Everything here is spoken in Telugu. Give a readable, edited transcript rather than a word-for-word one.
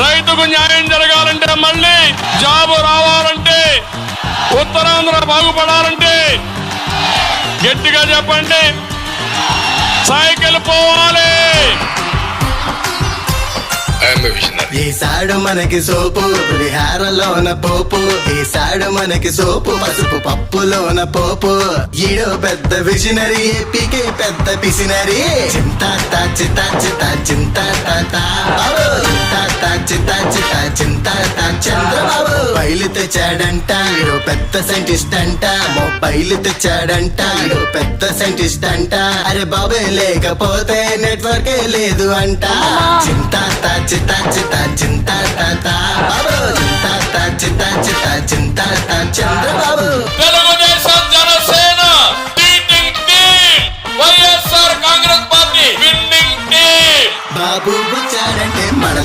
రైతుకు న్యాయం జరగాలంటే, మళ్ళీ జాబు రావాలంటే, ఉత్తరాంధ్ర బాగుపడాలంటే గట్టిగా చెప్పండి, సైకిల్ పోవాలి. ఈసాడు మనకి సోపు పులిహారలోన పోపు, ఈసాడు మనకి సోపు పసుపు పప్పులోన పోపు. ఈడో పెద్ద విజనరీ, ఏపీకి పెద్ద పిసినరీ. చింతా చితా చితా చింతా చింతా చంద్రబాబు మొబైల్ తెచ్చాడంట, ఈడో పెద్ద సైంటిస్ట్ అంట. మొబైల్ తెచ్చాడంట, ఈడో పెద్ద సైంటిస్ట్ అంట. అరే బాబే లేకపోతే నెట్వర్కే లేదు అంట. చింతా చితా చితా చింతా బాబు చింతా చితా చితా చింతా చంద్రబాబు.